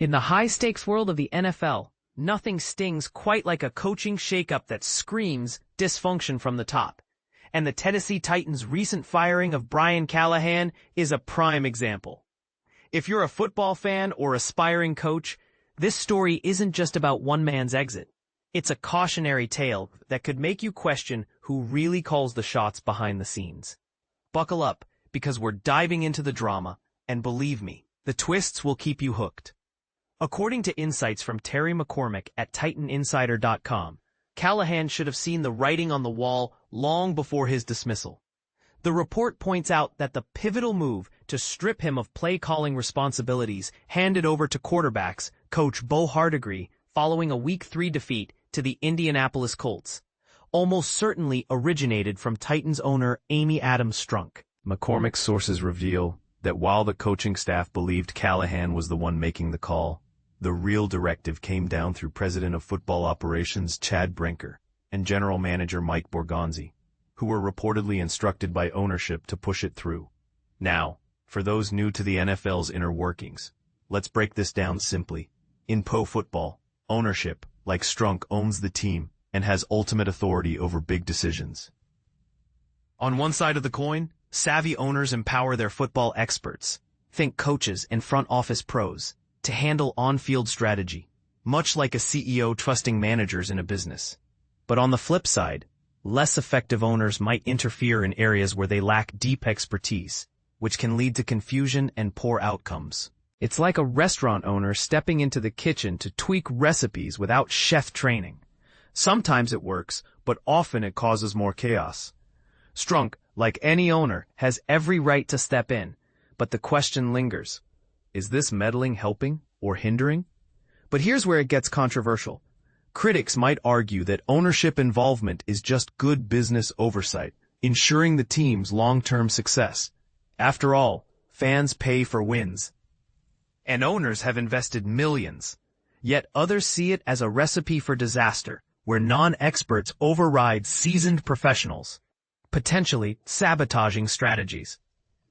In the high-stakes world of the NFL, nothing stings quite like a coaching shakeup that screams dysfunction from the top. And the Tennessee Titans' recent firing of Brian Callahan is a prime example. If you're a football fan or aspiring coach, this story isn't just about one man's exit. It's a cautionary tale that could make you question who really calls the shots behind the scenes. Buckle up, because we're diving into the drama, and believe me, the twists will keep you hooked. According to insights from Terry McCormick at TitanInsider.com, Callahan should have seen the writing on the wall long before his dismissal. The report points out that the pivotal move to strip him of play-calling responsibilities handed over to quarterbacks coach Bo Hardegree following a Week 3 defeat to the Indianapolis Colts almost certainly originated from Titans owner Amy Adams Strunk. McCormick's sources reveal that while the coaching staff believed Callahan was the one making the call, the real directive came down through President of Football Operations Chad Brinker and General Manager Mike Borgonzi, who were reportedly instructed by ownership to push it through. Now, for those new to the NFL's inner workings, let's break this down simply. In pro football, ownership, like Strunk, owns the team and has ultimate authority over big decisions. On one side of the coin, savvy owners empower their football experts, think coaches and front office pros, to handle on-field strategy, much like a CEO trusting managers in a business. But on the flip side, less effective owners might interfere in areas where they lack deep expertise, which can lead to confusion and poor outcomes. It's like a restaurant owner stepping into the kitchen to tweak recipes without chef training. Sometimes it works, but often it causes more chaos. Strunk, like any owner, has every right to step in, but the question lingers. Is this meddling helping or hindering? But here's where it gets controversial. Critics might argue that ownership involvement is just good business oversight, ensuring the team's long-term success. After all, fans pay for wins. And owners have invested millions. Yet others see it as a recipe for disaster, where non-experts override seasoned professionals, potentially sabotaging strategies.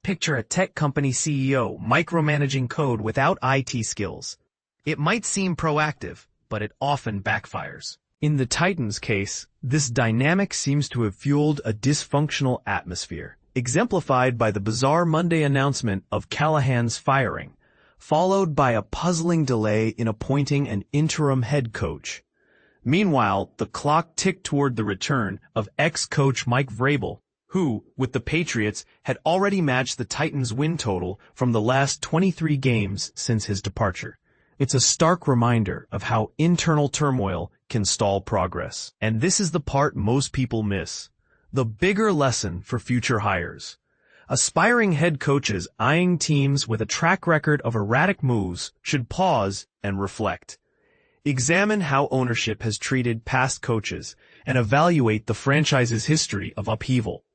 Picture a tech company CEO micromanaging code without IT skills. It might seem proactive, but it often backfires. In the Titans' case, this dynamic seems to have fueled a dysfunctional atmosphere, exemplified by the bizarre Monday announcement of Callahan's firing, followed by a puzzling delay in appointing an interim head coach. Meanwhile, the clock ticked toward the return of ex-coach Mike Vrabel, who, with the Patriots, had already matched the Titans' win total from the last 23 games since his departure. It's a stark reminder of how internal turmoil can stall progress. And this is the part most people miss. The bigger lesson for future hires. Aspiring head coaches eyeing teams with a track record of erratic moves should pause and reflect. Examine how ownership has treated past coaches and evaluate the franchise's history of upheaval.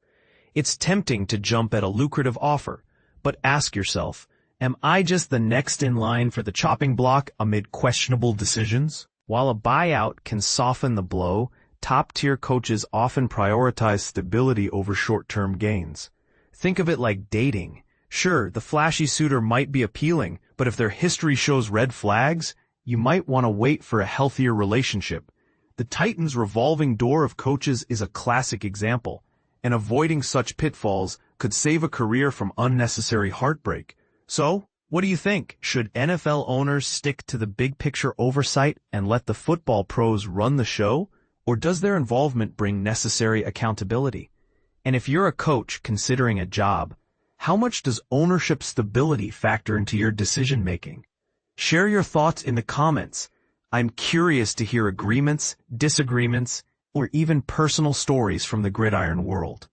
It's tempting to jump at a lucrative offer, but ask yourself, am I just the next in line for the chopping block amid questionable decisions? While a buyout can soften the blow, top-tier coaches often prioritize stability over short-term gains. Think of it like dating. Sure, the flashy suitor might be appealing, but if their history shows red flags, you might want to wait for a healthier relationship. The Titans' revolving door of coaches is a classic example, and avoiding such pitfalls could save a career from unnecessary heartbreak. So, what do you think? Should NFL owners stick to the big-picture oversight and let the football pros run the show? Or does their involvement bring necessary accountability? And if you're a coach considering a job, how much does ownership stability factor into your decision-making? Share your thoughts in the comments. I'm curious to hear agreements, disagreements, or even personal stories from the gridiron world.